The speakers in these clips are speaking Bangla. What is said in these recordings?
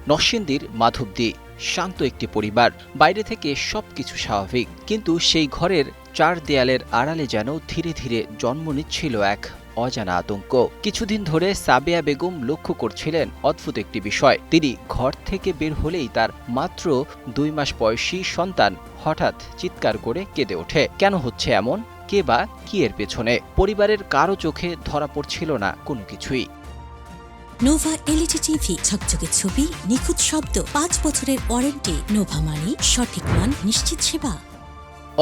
নরসিংদীর মাধবদী শান্ত একটি পরিবার, বাইরে থেকে সবকিছু স্বাভাবিক, কিন্তু সেই ঘরের চার দেয়ালের আড়ালে যেন ধীরে ধীরে জন্ম নিচ্ছিল এক অজানা আতঙ্ক। কিছুদিন ধরে সাবেয়া বেগম লক্ষ্য করছিলেন অদ্ভুত একটি বিষয়। তিনি ঘর থেকে বের হলেই তার মাত্র 2 মাস বয়সী সন্তান হঠাৎ চিৎকার করে কেঁদে ওঠে। কেন হচ্ছে এমন, কে বা কি এর পেছনে? পরিবারের কারো চোখে ধরা পড়ছিল না কোনো কিছুই। নোভা এলইডি টিভি, ঝকঝকে ছবি, নিখুঁত শব্দ, 5 বছরের ওয়ারেন্টি। নোভা মানি সঠিক মান, নিশ্চিত সেবা।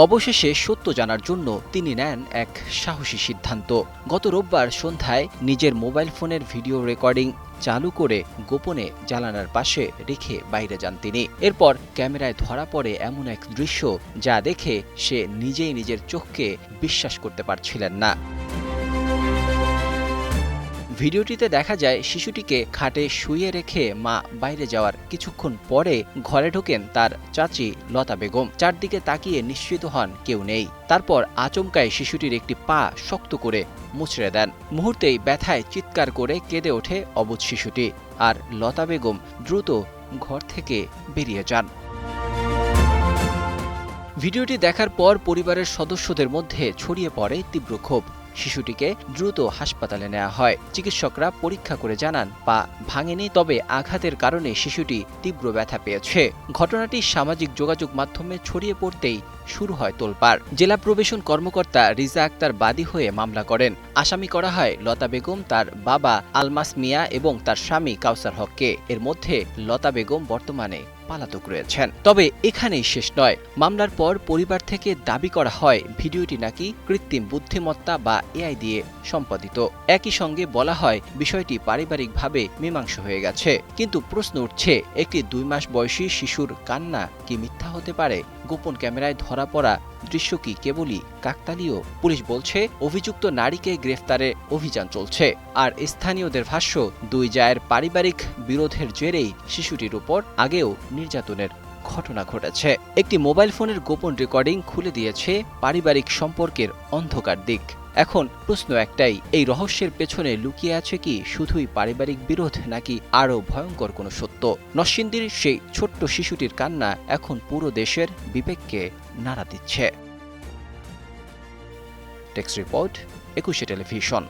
অবশেষে সত্য জানার জন্য তিনি নেন এক সাহসী সিদ্ধান্ত। গত রোববার সন্ধ্যায় নিজের মোবাইল ফোনের ভিডিও রেকর্ডিং চালু করে গোপনে জানালার পাশে রেখে বাইরে যান তিনি। এরপর ক্যামেরায় ধরা পড়ে এমন এক দৃশ্য যা দেখে সে নিজেই নিজের চোখকে বিশ্বাস করতে পারছিলেন না। ভিডিওটিতে দেখা যায় শিশুটিকে খাটে শুইয়ে রেখে মা বাইরে যাওয়ার কিছুক্ষণ পরে ঘরে ঢোকেন তার চাচি লতা বেগম। চারদিকে তাকিয়ে নিশ্চিত হন কেউ নেই। তারপর আচমকায় শিশুটির একটি পা শক্ত করে মুচড়ে দেন। মুহূর্তেই ব্যথায় চিৎকার করে কেঁদে ওঠে অবুঝ শিশুটি, আর লতা বেগম দ্রুত ঘর থেকে বেরিয়ে যান। ভিডিওটি দেখার পর পরিবারের সদস্যদের মধ্যে ছড়িয়ে পড়ে তীব্র ক্ষোভ। শিশুটিকে দ্রুত হাসপাতালে নেওয়া হয়। চিকিৎসকরা পরীক্ষা করে জানান পা ভাঙেনি, তবে আঘাতের কারণে শিশুটি তীব্র ব্যথা পেয়েছে। ঘটনাটি সামাজিক যোগাযোগ মাধ্যমে ছড়িয়ে পড়তেই শুরু হয় তোলপাড়। জেলা প্রবেশন কর্মকর্তা রিজা আক্তার বাদী হয়ে মামলা করেন। আসামি করা হয় লতা বেগম, তার বাবা আলমাস মিয়া এবং তার স্বামী কাউসার হককে। এর মধ্যে লতা বেগম বর্তমানে পলাতক রয়েছেন। তবে এখানেই শেষ নয়। মামলার পর পরিবার থেকে দাবি করা হয় ভিডিওটি নাকি কৃত্রিম বুদ্ধিমত্তা বা এআই দিয়ে সম্পাদিত। একই সঙ্গে বলা হয় বিষয়টি পারিবারিকভাবে মীমাংসা হয়ে গেছে। কিন্তু প্রশ্ন উঠছে, একটি 2 মাস বয়সী শিশুর কান্না কি মিথ্যা হতে পারে? গোপন ক্যামেরায় ধরা পড়া দৃশ্য কি কেবলই কাকতালীয়? পুলিশ বলছে অভিযুক্ত নারীকে গ্রেফতারে অভিযান চলছে। আর স্থানীয়দের ভাষ্য, 2 জায়ের পারিবারিক বিরোধের জেরেই শিশুটির উপর আগেও নির্যাতনের ঘটনা ঘটেছে। একটি মোবাইল ফোনের গোপন রেকর্ডিং খুলে দিয়েছে পারিবারিক সম্পর্কের অন্ধকার দিক। এখন প্রশ্ন একটাই, এই রহস্যের পেছনে লুকিয়ে আছে কি শুধুই পারিবারিক বিরোধ, নাকি আরও ভয়ঙ্কর কোনো সত্য? নরসিংদীর সেই ছোট্ট শিশুটির কান্না এখন পুরো দেশের বিবেককে নাড়া দিচ্ছে। Text report, 21 television.